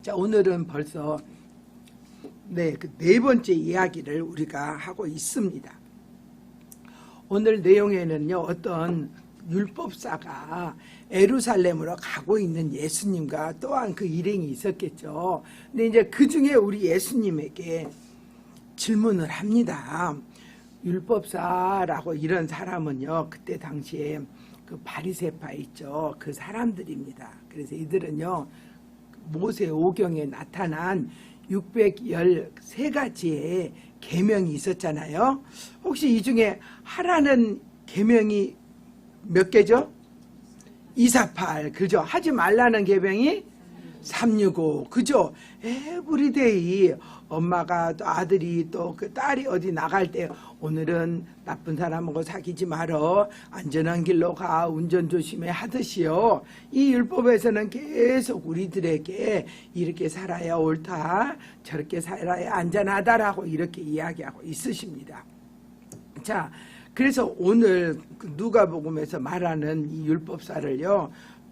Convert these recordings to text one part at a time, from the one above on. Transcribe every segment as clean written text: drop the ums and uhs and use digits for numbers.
자, 오늘은 벌써 네 번째 이야기를 우리가 하고 있습니다. 오늘 내용에는요, 어떤 율법사가 예루살렘으로 가고 있는 예수님과 또한 그 일행이 있었겠죠. 근데 이제 그 중에 우리 예수님에게 질문을 합니다. 율법사라고 이런 사람은요, 그때 당시에 그 바리새파 있죠. 그 사람들입니다. 그래서 이들은요, 모세 오경에 나타난 613가지의 계명이 있었잖아요. 혹시 이 중에 하라는 계명이 몇 개죠? 248, 그죠? 하지 말라는 계명이 365, 그죠? 에브리데이 엄마가 또 아들이 또 그 딸이 어디 나갈 때 오늘은 나쁜 사람하고 사귀지 말어, 안전한 길로 가, 운전 조심해 하듯이요, 이 율법에서는 계속 우리들에게 이렇게 살아야 옳다, 저렇게 살아야 안전하다라고 이렇게 이야기하고 있으십니다. 자, 그래서 오늘 그 누가복음에서 말하는 이 율법사를요,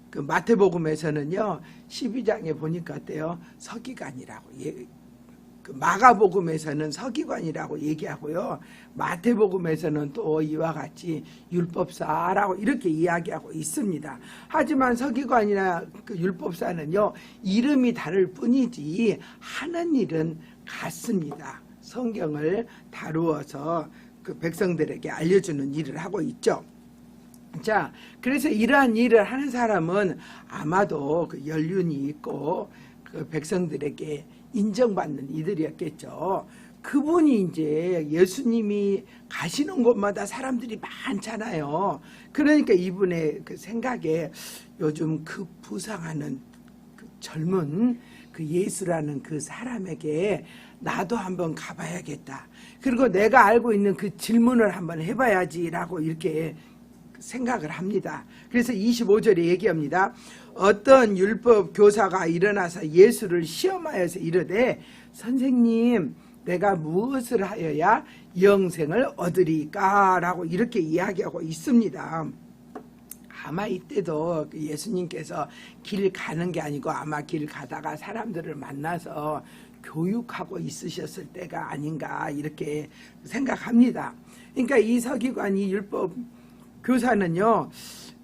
그 마태복음에서는요 12장에 보니까 어때요? 서기관이라고, 그 마가복음에서는 서기관이라고 얘기하고요, 마태복음에서는 또 이와 같이 율법사라고 이렇게 이야기하고 있습니다. 하지만 서기관이나 그 율법사는요, 이름이 다를 뿐이지 하는 일은 같습니다. 성경을 다루어서 그 백성들에게 알려주는 일을 하고 있죠. 자, 그래서 이러한 일을 하는 사람은 아마도 그 연륜이 있고 그 백성들에게 인정받는 이들이었겠죠. 그분이 이제 예수님이 가시는 곳마다 사람들이 많잖아요. 그러니까 이분의 그 생각에 요즘 그 부상하는 그 젊은 그 예수라는 그 사람에게 나도 한번 가봐야겠다. 그리고 내가 알고 있는 그 질문을 한번 해봐야지라고 이렇게 생각을 합니다. 그래서 25절에 얘기합니다. 어떤 율법 교사가 일어나서 예수를 시험하여서 이르되, 선생님, 내가 무엇을 하여야 영생을 얻으리까? 라고 이렇게 이야기하고 있습니다. 아마 이때도 예수님께서 길 가는 게 아니고 아마 길 가다가 사람들을 만나서 교육하고 있으셨을 때가 아닌가 이렇게 생각합니다. 그러니까 이 서기관이 율법 교사는요,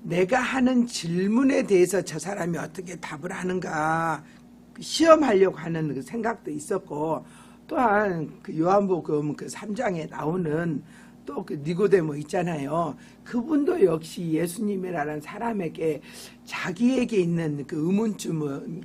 내가 하는 질문에 대해서 저 사람이 어떻게 답을 하는가 시험하려고 하는 그 생각도 있었고, 또한 그 요한복음 그 3장에 나오는 또 그 니고데모 있잖아요. 그분도 역시 예수님이라는 사람에게 자기에게 있는 그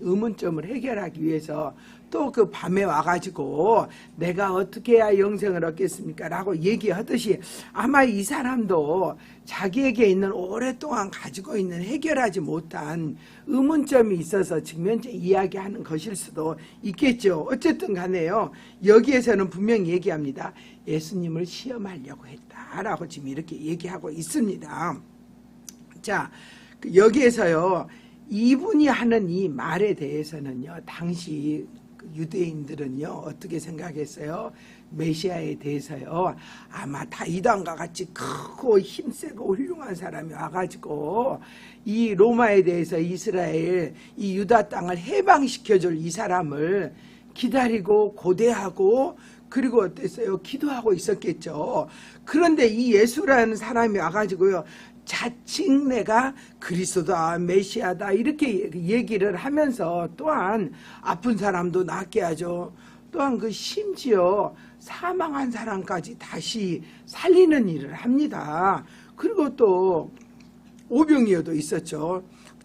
의문점을 해결하기 위해서 또 그 밤에 와가지고 내가 어떻게 해야 영생을 얻겠습니까? 라고 얘기하듯이 아마 이 사람도 자기에게 있는 오랫동안 가지고 있는 해결하지 못한 의문점이 있어서 직면적 이야기하는 것일 수도 있겠죠. 어쨌든 간에요, 여기에서는 분명히 얘기합니다. 예수님을 시험하려고 했다라고 지금 이렇게 얘기하고 있습니다. 자, 여기에서요, 이분이 하는 이 말에 대해서는요, 당시 유대인들은요 어떻게 생각했어요? 메시아에 대해서요, 아마 다윗왕과 같이 크고 힘세고 훌륭한 사람이 와가지고 이 로마에 대해서 이스라엘 이 유다 땅을 해방시켜줄 이 사람을 기다리고 고대하고, 그리고 어땠어요? 기도하고 있었겠죠. 그런데 이 예수라는 사람이 와가지고요, 자칭 내가 그리스도다, 메시아다 이렇게 얘기를 하면서 또한 아픈 사람도 낫게 하죠. 또한 그 심지어 사망한 사람까지 다시 살리는 일을 합니다. 그리고 또 오병이어도 있었죠.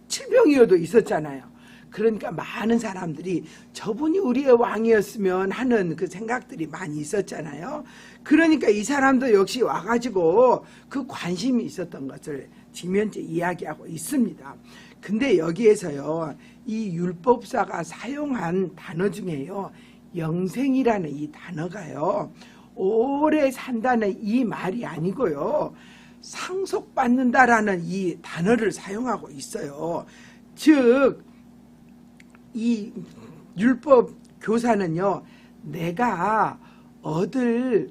칠병이어도 있었잖아요. 그러니까 많은 사람들이 저분이 우리의 왕이었으면 하는 그 생각들이 많이 있었잖아요. 그러니까 이 사람도 역시 와가지고 그 관심이 있었던 것을 직면적 이야기하고 있습니다. 근데 여기에서요, 이 율법사가 사용한 단어 중에요, 영생이라는 이 단어가요, 오래 산다는 이 말이 아니고요, 상속받는다라는 이 단어를 사용하고 있어요. 즉, 이 율법 교사는요, 내가 얻을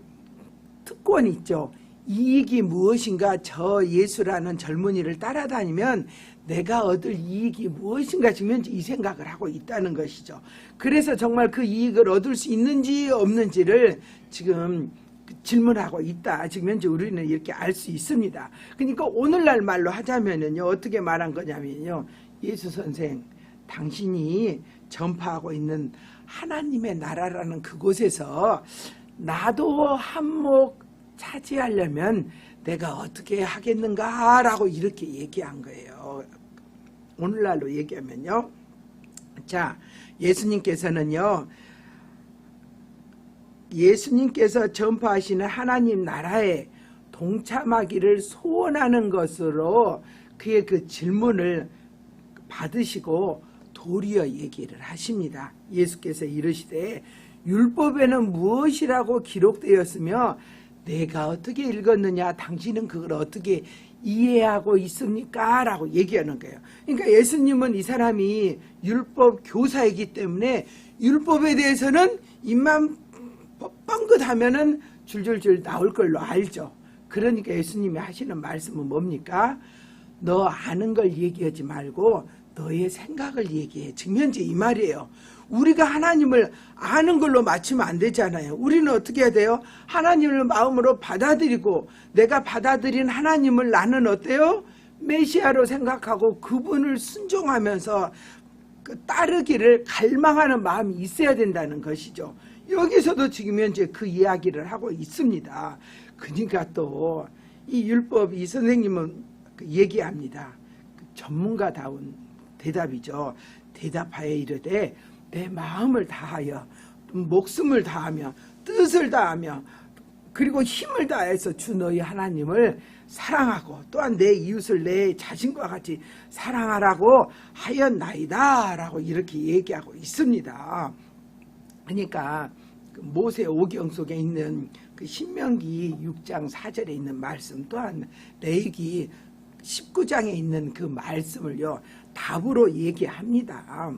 특권이 있죠. 이익이 무엇인가? 저 예수라는 젊은이를 따라다니면 내가 얻을 이익이 무엇인가 지금 현재 이 생각을 하고 있다는 것이죠. 그래서 정말 그 이익을 얻을 수 있는지 없는지를 지금 질문하고 있다. 지금 현재 우리는 이렇게 알 수 있습니다. 그러니까 오늘날 말로 하자면요, 어떻게 말한 거냐면요, 예수 선생, 당신이 전파하고 있는 하나님의 나라라는 그곳에서 나도 한몫 차지하려면 내가 어떻게 하겠는가라고 이렇게 얘기한 거예요. 오늘날로 얘기하면요. 자, 예수님께서는요, 예수님께서 전파하시는 하나님 나라에 동참하기를 소원하는 것으로 그의 그 질문을 받으시고 도리어 얘기를 하십니다. 예수께서 이르시되 율법에는 무엇이라고 기록되었으며 내가 어떻게 읽었느냐, 당신은 그걸 어떻게 이해하고 있습니까? 라고 얘기하는 거예요. 그러니까 예수님은 이 사람이 율법 교사이기 때문에 율법에 대해서는 입만 뻥긋하면은 줄줄줄 나올 걸로 알죠. 그러니까 예수님이 하시는 말씀은 뭡니까? 너 아는 걸 얘기하지 말고 너의 생각을 얘기해. 지금 현재 이 말이에요. 우리가 하나님을 아는 걸로 맞추면 안 되잖아요. 우리는 어떻게 해야 돼요? 하나님을 마음으로 받아들이고 내가 받아들인 하나님을 나는 어때요? 메시아로 생각하고 그분을 순종하면서 따르기를 갈망하는 마음이 있어야 된다는 것이죠. 여기서도 지금 현재 그 이야기를 하고 있습니다. 그러니까 또 이 율법 이 선생님은 얘기합니다. 전문가다운 대답이죠. 대답하여 이르되 내 마음을 다하여 목숨을 다하며 뜻을 다하며 그리고 힘을 다해서 주 너희 하나님을 사랑하고 또한 내 이웃을 내 자신과 같이 사랑하라고 하였나이다 라고 이렇게 얘기하고 있습니다. 그러니까 모세 오경 속에 있는 그 신명기 6장 4절에 있는 말씀 또한 레위기 19장에 있는 그 말씀을요 답으로 얘기합니다.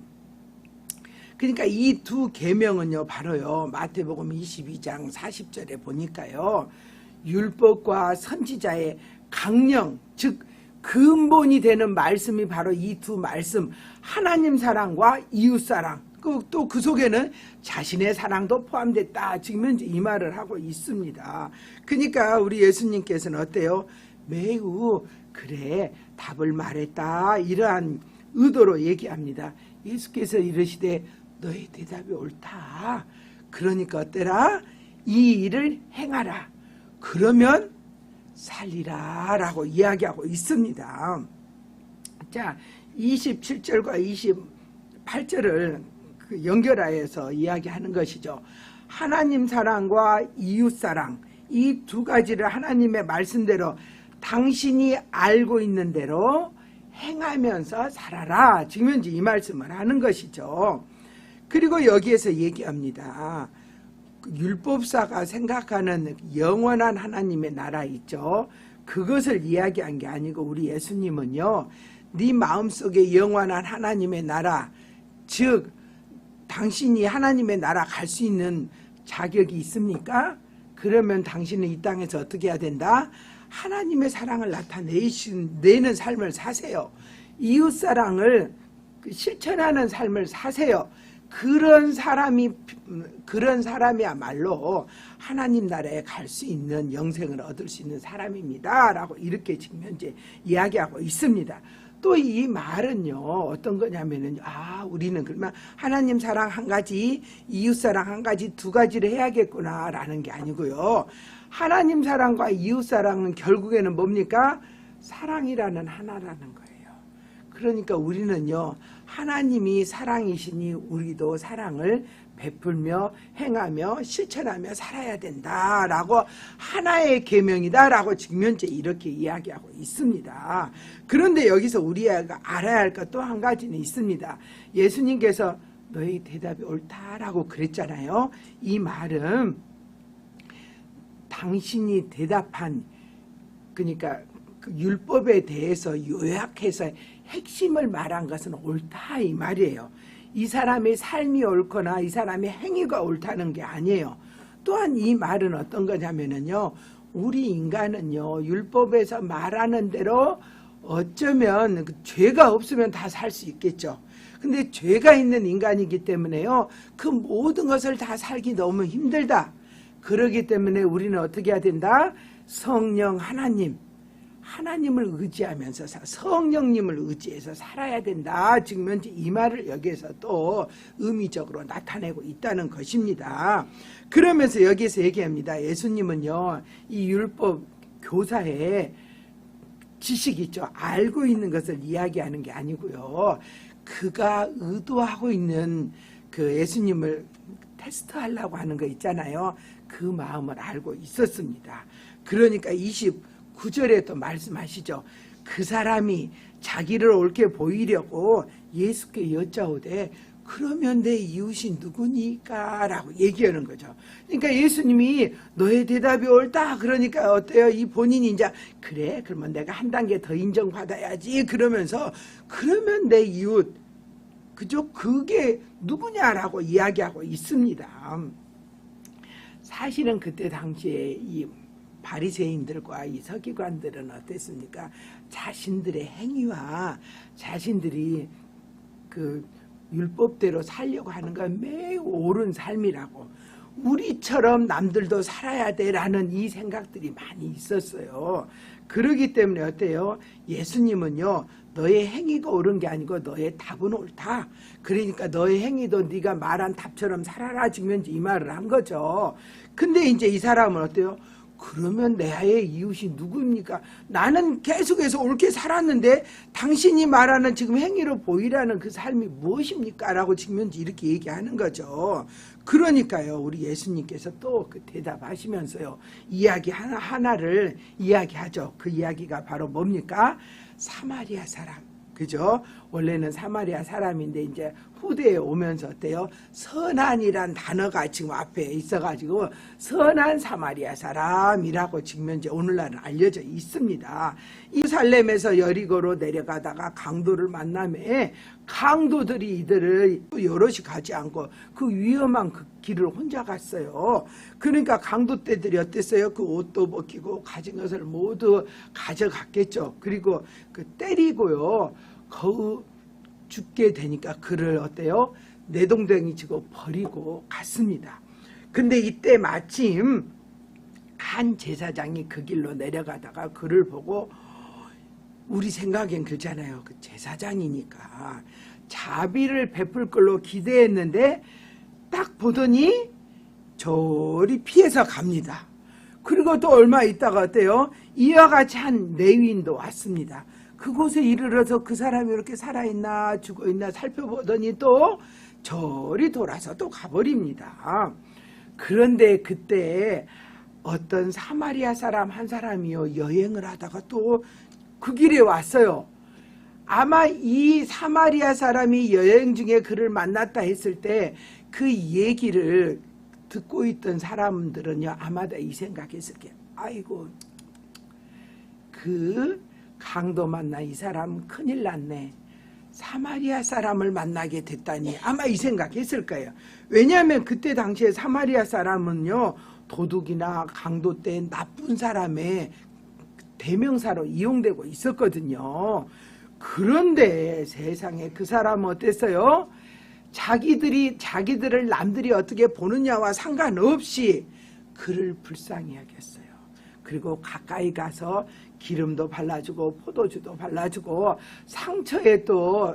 그러니까 이 두 계명은요 바로요 마태복음 22장 40절에 보니까요 율법과 선지자의 강령 즉 근본이 되는 말씀이 바로 이 두 말씀 하나님 사랑과 이웃 사랑 또 그 속에는 자신의 사랑도 포함됐다. 지금 현재 이 말을 하고 있습니다. 그러니까 우리 예수님께서는 어때요? 매우 그래 답을 말했다 이러한 의도로 얘기합니다. 예수께서 이르시되 너의 대답이 옳다. 그러니까 어때라? 이 일을 행하라. 그러면 살리라 라고 이야기하고 있습니다. 자, 27절과 28절을 연결하여서 이야기하는 것이죠. 하나님 사랑과 이웃 사랑 이 두 가지를 하나님의 말씀대로 당신이 알고 있는 대로 행하면서 살아라. 지금 현재 이 말씀을 하는 것이죠. 그리고 여기에서 얘기합니다. 율법사가 생각하는 영원한 하나님의 나라 있죠. 그것을 이야기한 게 아니고 우리 예수님은요. 네 마음속에 영원한 하나님의 나라 즉 당신이 하나님의 나라 갈 수 있는 자격이 있습니까? 그러면 당신은 이 땅에서 어떻게 해야 된다? 하나님의 사랑을 나타내는 삶을 사세요. 이웃사랑을 실천하는 삶을 사세요. 그런 사람이야말로 하나님 나라에 갈 수 있는 영생을 얻을 수 있는 사람입니다. 라고 이렇게 지금 현재 이야기하고 있습니다. 또 이 말은요 어떤 거냐면은 우리는 그러면 하나님 사랑 한 가지 이웃 사랑 한 가지 두 가지를 해야겠구나 라는 게 아니고요. 하나님 사랑과 이웃 사랑은 결국에는 뭡니까? 사랑이라는 하나라는 거예요. 그러니까 우리는요 하나님이 사랑이시니 우리도 사랑을 베풀며 행하며 실천하며 살아야 된다라고 하나의 계명이다라고 지금 현재 이렇게 이야기하고 있습니다. 그런데 여기서 우리가 알아야 할 것 또 한 가지는 있습니다. 예수님께서 너의 대답이 옳다라고 그랬잖아요. 이 말은 당신이 대답한 그러니까 그 율법에 대해서 요약해서 핵심을 말한 것은 옳다 이 말이에요. 이 사람의 삶이 옳거나 이 사람의 행위가 옳다는 게 아니에요. 또한 이 말은 어떤 거냐면요. 우리 인간은요. 율법에서 말하는 대로 어쩌면 그 죄가 없으면 다 살 수 있겠죠. 근데 죄가 있는 인간이기 때문에요. 그 모든 것을 다 살기 너무 힘들다. 그러기 때문에 우리는 어떻게 해야 된다? 성령 하나님을 의지하면서 성령님을 의지해서 살아야 된다. 지금 현재 이 말을 여기에서 또 의미적으로 나타내고 있다는 것입니다. 그러면서 여기에서 얘기합니다. 예수님은요, 이 율법 교사의 지식 있죠. 알고 있는 것을 이야기하는 게 아니고요. 그가 의도하고 있는 그 예수님을 테스트하려고 하는 거 있잖아요. 그 마음을 알고 있었습니다. 그러니까 29절에 또 말씀하시죠. 그 사람이 자기를 옳게 보이려고 예수께 여짜오되 그러면 내 이웃이 누구니까? 라고 얘기하는 거죠. 그러니까 예수님이 너의 대답이 옳다. 그러니까 어때요? 이 본인이 이제 그래 그러면 내가 한 단계 더 인정받아야지. 그러면서 그러면 내 이웃 그죠? 그게 누구냐라고 이야기하고 있습니다. 사실은 그때 당시에 이 바리새인들과 이 서기관들은 어땠습니까? 자신들의 행위와 자신들이 그 율법대로 살려고 하는 건 매우 옳은 삶이라고, 우리처럼 남들도 살아야 돼라는 이 생각들이 많이 있었어요. 그러기 때문에 어때요? 예수님은요, 너의 행위가 옳은 게 아니고 너의 답은 옳다. 그러니까 너의 행위도 네가 말한 답처럼 살아라. 지금 이 말을 한 거죠. 근데 이제 이 사람은 어때요? 그러면 내의 이웃이 누구입니까? 나는 계속해서 옳게 살았는데 당신이 말하는 지금 행위로 보이라는 그 삶이 무엇입니까? 라고 지금 이렇게 얘기하는 거죠. 그러니까요, 우리 예수님께서 또 그 대답하시면서요, 이야기 하나를 이야기하죠. 그 이야기가 바로 뭡니까? 사마리아 사람. 그죠? 원래는 사마리아 사람인데 이제 후대에 오면서 어때요? 선한이란 단어가 지금 앞에 있어가지고 선한 사마리아 사람이라고 지금 현재 오늘날은 알려져 있습니다. 예루살렘에서 여리고로 내려가다가 강도를 만나매 강도들이 이들을 여럿이 가지 않고 그 위험한 그 길을 혼자 갔어요. 그러니까 강도떼들이 어땠어요? 그 옷도 벗기고 가진 것을 모두 가져갔겠죠. 그리고 그 때리고요, 거의 죽게 되니까 그를 어때요? 내동댕이 치고 버리고 갔습니다. 근데 이때 마침 한 제사장이 그 길로 내려가다가 그를 보고, 우리 생각엔 그렇잖아요. 그 제사장이니까 자비를 베풀 걸로 기대했는데 딱 보더니 저리 피해서 갑니다. 그리고 또 얼마 있다가 어때요? 이와 같이 한 레위인도 왔습니다. 그곳에 이르러서 그 사람이 이렇게 살아있나 죽어있나 살펴보더니 또 저리 돌아서 또 가버립니다. 그런데 그때 어떤 사마리아 사람 한 사람이요, 여행을 하다가 또 그 길에 왔어요. 아마 이 사마리아 사람이 여행 중에 그를 만났다 했을 때 그 얘기를 듣고 있던 사람들은요, 아마도 이 생각했을 거예요. 아이고, 그 강도 만나 이 사람 큰일 났네. 사마리아 사람을 만나게 됐다니, 아마 이 생각했을 거예요. 왜냐하면 그때 당시에 사마리아 사람은요, 도둑이나 강도 때 나쁜 사람의 대명사로 이용되고 있었거든요. 그런데 세상에 그 사람은 어땠어요? 자기들을 남들이 어떻게 보느냐와 상관없이 그를 불쌍히 여겼어요. 그리고 가까이 가서 기름도 발라주고 포도주도 발라주고 상처에 또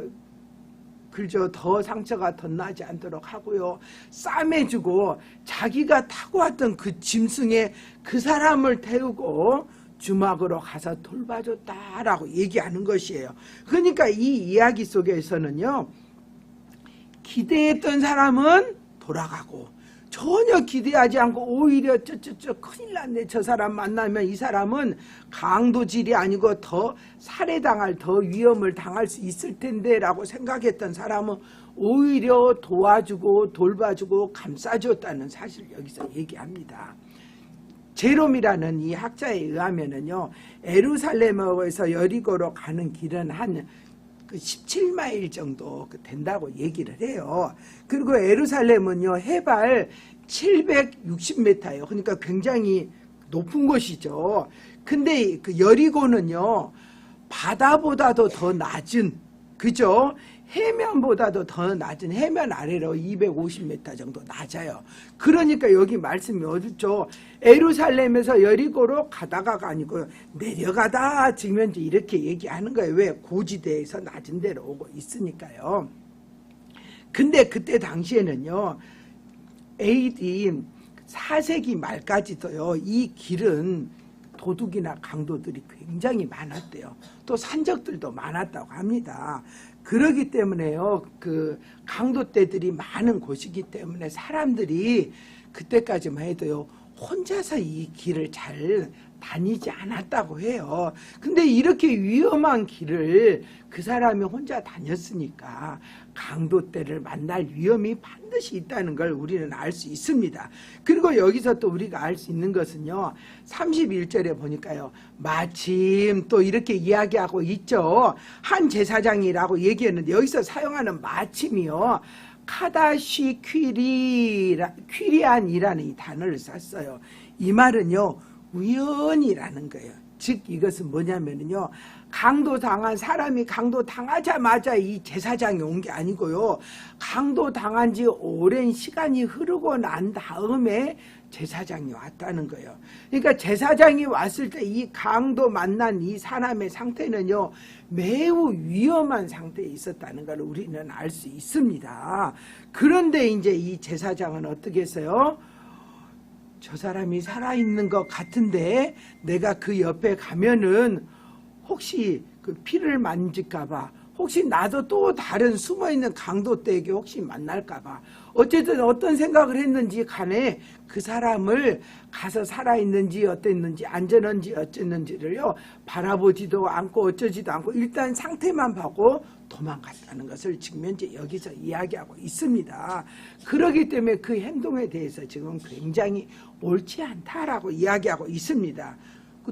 그저 더 상처가 덧나지 않도록 하고요, 싸매주고 자기가 타고 왔던 그 짐승에 그 사람을 태우고 주막으로 가서 돌봐줬다라고 얘기하는 것이에요. 그러니까 이 이야기 속에서는요, 기대했던 사람은 돌아가고 전혀 기대하지 않고 오히려 큰일 났네, 저 사람 만나면 이 사람은 강도질이 아니고 더 살해당할, 더 위험을 당할 수 있을 텐데 라고 생각했던 사람은 오히려 도와주고 돌봐주고 감싸줬다는 사실을 여기서 얘기합니다. 제롬이라는 이 학자에 의하면은요, 예루살렘에서 여리고로 가는 길은 한 그 17마일 정도 된다고 얘기를 해요. 그리고 예루살렘은요, 해발 760m예요. 그러니까 굉장히 높은 곳이죠. 근데 그 여리고는요, 바다보다도 더 낮은, 그죠? 해면보다도 더 낮은, 해면 아래로 250m 정도 낮아요. 그러니까 여기 말씀이 어둡죠. 예루살렘에서 여리고로 가다가가 아니고 내려가다 지금 이렇게 얘기하는 거예요. 왜? 고지대에서 낮은 데로 오고 있으니까요. 근데 그때 당시에는요, AD 4세기 말까지도요, 이 길은 도둑이나 강도들이 굉장히 많았대요. 또 산적들도 많았다고 합니다. 그러기 때문에요, 그 강도떼들이 많은 곳이기 때문에 사람들이 그때까지만 해도요, 혼자서 이 길을 잘 다니지 않았다고 해요. 근데 이렇게 위험한 길을 그 사람이 혼자 다녔으니까 강도떼를 만날 위험이 반드시 있다는 걸 우리는 알 수 있습니다. 그리고 여기서 또 우리가 알 수 있는 것은요, 31절에 보니까요, 마침 또 이렇게 이야기하고 있죠. 한 제사장이라고 얘기했는데 여기서 사용하는 마침이요, 카다시 퀴리안이라는 이 단어를 썼어요. 이 말은요, 우연이라는 거예요. 즉 이것은 뭐냐면요, 강도당한 사람이 강도당하자마자 이 제사장이 온 게 아니고요, 강도당한 지 오랜 시간이 흐르고 난 다음에 제사장이 왔다는 거예요. 그러니까 제사장이 왔을 때 이 강도 만난 이 사람의 상태는요, 매우 위험한 상태에 있었다는 걸 우리는 알 수 있습니다. 그런데 이제 이 제사장은 어떻게 했어요? 저 사람이 살아있는 것 같은데 내가 그 옆에 가면은 혹시 그 피를 만질까봐, 혹시 나도 또 다른 숨어있는 강도떼에게 혹시 만날까봐, 어쨌든 어떤 생각을 했는지 간에 그 사람을 가서 살아있는지 어땠는지 안전한지 어쨌는지를요 바라보지도 않고 어쩌지도 않고 일단 상태만 보고 도망갔다는 것을 지금 현재 여기서 이야기하고 있습니다. 그렇기 때문에 그 행동에 대해서 지금 굉장히 옳지 않다라고 이야기하고 있습니다.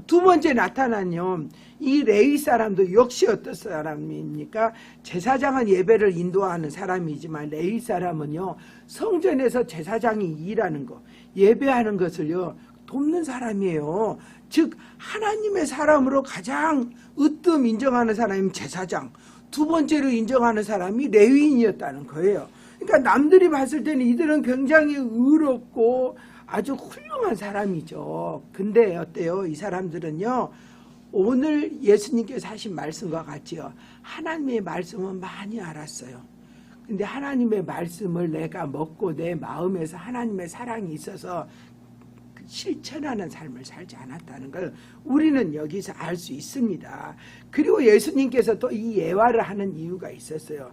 두 번째 나타난요, 이 레위 사람도 역시 어떤 사람입니까? 제사장은 예배를 인도하는 사람이지만 레위 사람은요, 성전에서 제사장이 일하는 거, 예배하는 것을요 돕는 사람이에요. 즉 하나님의 사람으로 가장 으뜸 인정하는 사람이 제사장, 두 번째로 인정하는 사람이 레위인이었다는 거예요. 그러니까 남들이 봤을 때는 이들은 굉장히 의롭고 아주 훌륭한 사람이죠. 근데 어때요? 이 사람들은요, 오늘 예수님께서 하신 말씀과 같이요, 하나님의 말씀은 많이 알았어요. 근데 하나님의 말씀을 내가 먹고 내 마음에서 하나님의 사랑이 있어서 실천하는 삶을 살지 않았다는 걸 우리는 여기서 알 수 있습니다. 그리고 예수님께서 또 이 예화를 하는 이유가 있었어요.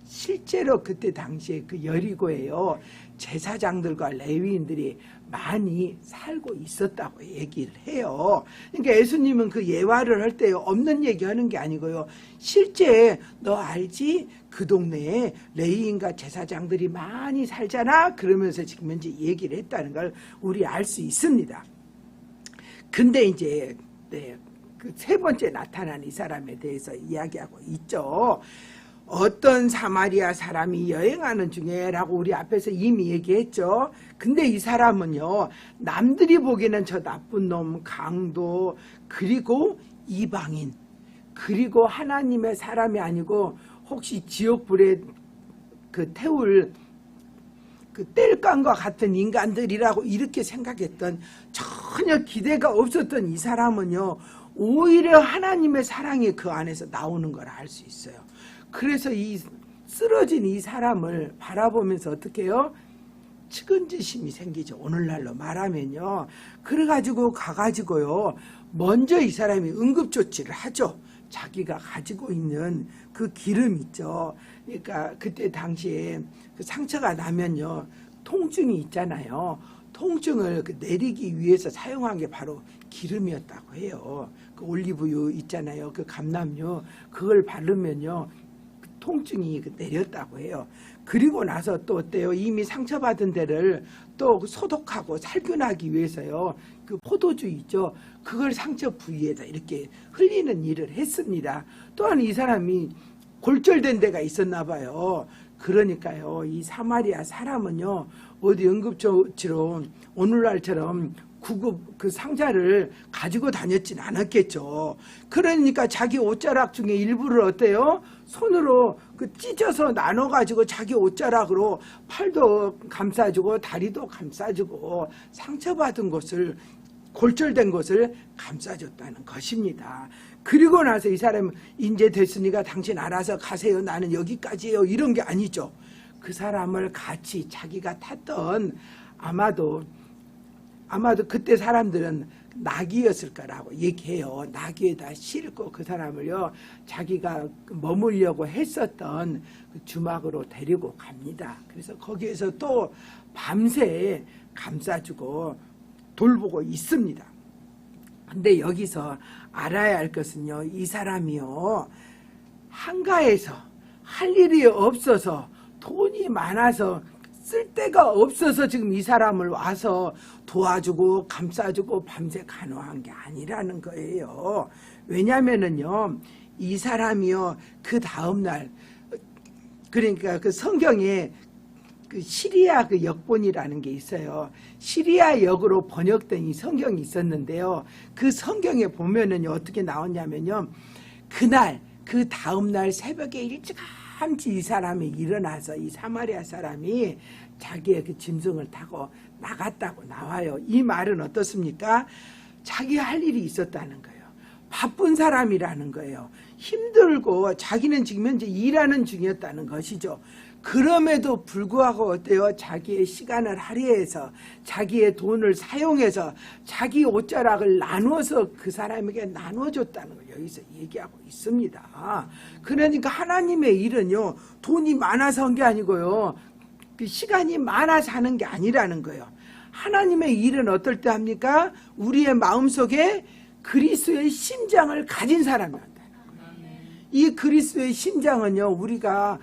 실제로 그때 당시에 그 여리고에요, 제사장들과 레위인들이 많이 살고 있었다고 얘기를 해요. 그러니까 예수님은 그 예화를 할 때 없는 얘기하는 게 아니고요, 실제 너 알지? 그 동네에 레위인과 제사장들이 많이 살잖아? 그러면서 지금 현재 얘기를 했다는 걸 우리 알 수 있습니다. 근데 이제 그 세 번째 나타난 이 사람에 대해서 이야기하고 있죠. 어떤 사마리아 사람이 여행하는 중에 라고 우리 앞에서 이미 얘기했죠. 근데 이 사람은요, 남들이 보기에는 저 나쁜 놈, 강도, 그리고 이방인, 그리고 하나님의 사람이 아니고 혹시 지옥불에 그 태울 그 땔감과 같은 인간들이라고 이렇게 생각했던, 전혀 기대가 없었던 이 사람은요, 오히려 하나님의 사랑이 그 안에서 나오는 걸 알 수 있어요. 그래서 이 쓰러진 이 사람을 바라보면서 어떻게 해요? 측은지심이 생기죠. 오늘날로 말하면요. 그래가지고 가가지고요, 먼저 이 사람이 응급조치를 하죠. 자기가 가지고 있는 그 기름 있죠. 그러니까 그때 당시에 그 상처가 나면요, 통증이 있잖아요. 통증을 내리기 위해서 사용한 게 바로 기름이었다고 해요. 그 올리브유 있잖아요. 그 감람유, 그걸 바르면요, 통증이 내렸다고 해요. 그리고 나서 또 어때요? 이미 상처받은 데를 또 소독하고 살균하기 위해서요, 그 포도주 있죠, 그걸 상처 부위에다 이렇게 흘리는 일을 했습니다. 또한 이 사람이 골절된 데가 있었나 봐요. 그러니까요, 이 사마리아 사람은요, 어디 응급조치로 오늘날처럼 구급 그 상자를 가지고 다녔진 않았겠죠. 그러니까 자기 옷자락 중에 일부를 어때요? 손으로 그 찢어서 나눠가지고 자기 옷자락으로 팔도 감싸주고 다리도 감싸주고 상처받은 곳을, 골절된 곳을 감싸줬다는 것입니다. 그리고 나서 이 사람은 이제 됐으니까 당신 알아서 가세요. 나는 여기까지예요. 이런 게 아니죠. 그 사람을 같이 자기가 탔던 아마도 그때 사람들은 나귀였을 거라고 얘기해요. 나귀에다 싣고 그 사람을요, 자기가 머물려고 했었던 그 주막으로 데리고 갑니다. 그래서 거기에서 또 밤새 감싸주고 돌보고 있습니다. 근데 여기서 알아야 할 것은요, 이 사람이요, 한가해서 할 일이 없어서 돈이 많아서 쓸 데가 없어서 지금 이 사람을 와서 도와주고 감싸주고 밤새 간호한 게 아니라는 거예요. 왜냐면은요, 이 사람이요, 그 다음날, 그러니까 그 성경에 그 시리아 그 역본이라는 게 있어요. 시리아 역으로 번역된 이 성경이 있었는데요. 그 성경에 보면은요, 어떻게 나왔냐면요, 그날, 그 다음날 새벽에 일찌감치 이 사람이 일어나서 이 사마리아 사람이 자기의 그 짐승을 타고 나갔다고 나와요. 이 말은 어떻습니까? 자기 할 일이 있었다는 거예요. 바쁜 사람이라는 거예요. 힘들고 자기는 지금 현재 일하는 중이었다는 것이죠. 그럼에도 불구하고 어때요? 자기의 시간을 할애해서 자기의 돈을 사용해서 자기 옷자락을 나눠서 그 사람에게 나눠줬다는 걸 여기서 얘기하고 있습니다. 그러니까 하나님의 일은요, 돈이 많아서 한 게 아니고요, 그 시간이 많아서 하는 게 아니라는 거예요. 하나님의 일은 어떨 때 합니까? 우리의 마음속에 그리스도의 심장을 가진 사람이 한다. 이 그리스도의 심장은요, 우리가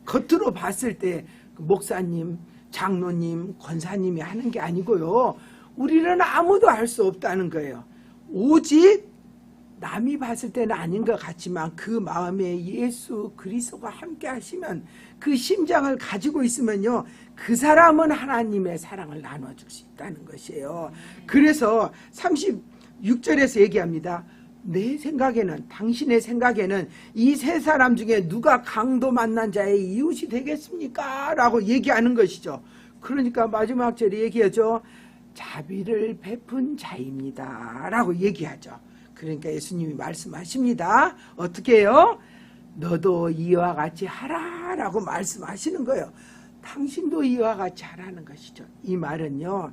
겉으로 봤을 때 목사님, 장로님, 권사님이 하는 게 아니고요, 우리는 아무도 알 수 없다는 거예요. 오직 남이 봤을 때는 아닌 것 같지만 그 마음에 예수 그리스도가 함께 하시면, 그 심장을 가지고 있으면요, 그 사람은 하나님의 사랑을 나눠줄 수 있다는 것이에요. 그래서 36절에서 얘기합니다. 내 생각에는, 당신의 생각에는 이 세 사람 중에 누가 강도 만난 자의 이웃이 되겠습니까? 라고 얘기하는 것이죠. 그러니까 마지막 절에 얘기하죠. 자비를 베푼 자입니다 라고 얘기하죠. 그러니까 예수님이 말씀하십니다. 어떻게 해요? 너도 이와 같이 하라 라고 말씀하시는 거예요. 당신도 이와 같이 하라는 것이죠. 이 말은요,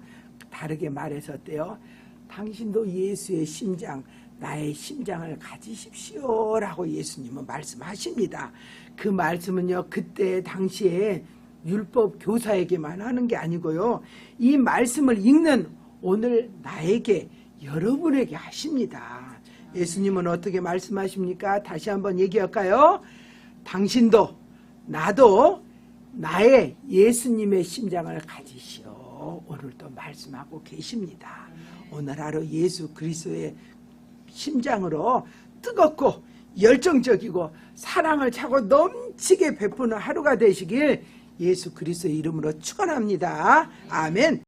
다르게 말해서 어때요? 당신도 예수의 심장, 나의 심장을 가지십시오 라고 예수님은 말씀하십니다. 그 말씀은요, 그때 당시에 율법 교사에게만 하는 게 아니고요, 이 말씀을 읽는 오늘 나에게, 여러분에게 하십니다. 예수님은 어떻게 말씀하십니까? 다시 한번 얘기할까요? 당신도 나도 나의 예수님의 심장을 가지시오. 오늘도 말씀하고 계십니다. 오늘 하루 예수 그리스도의 심장으로 뜨겁고 열정적이고 사랑을 차고 넘치게 베푸는 하루가 되시길 예수 그리스도의 이름으로 축원합니다. 아멘.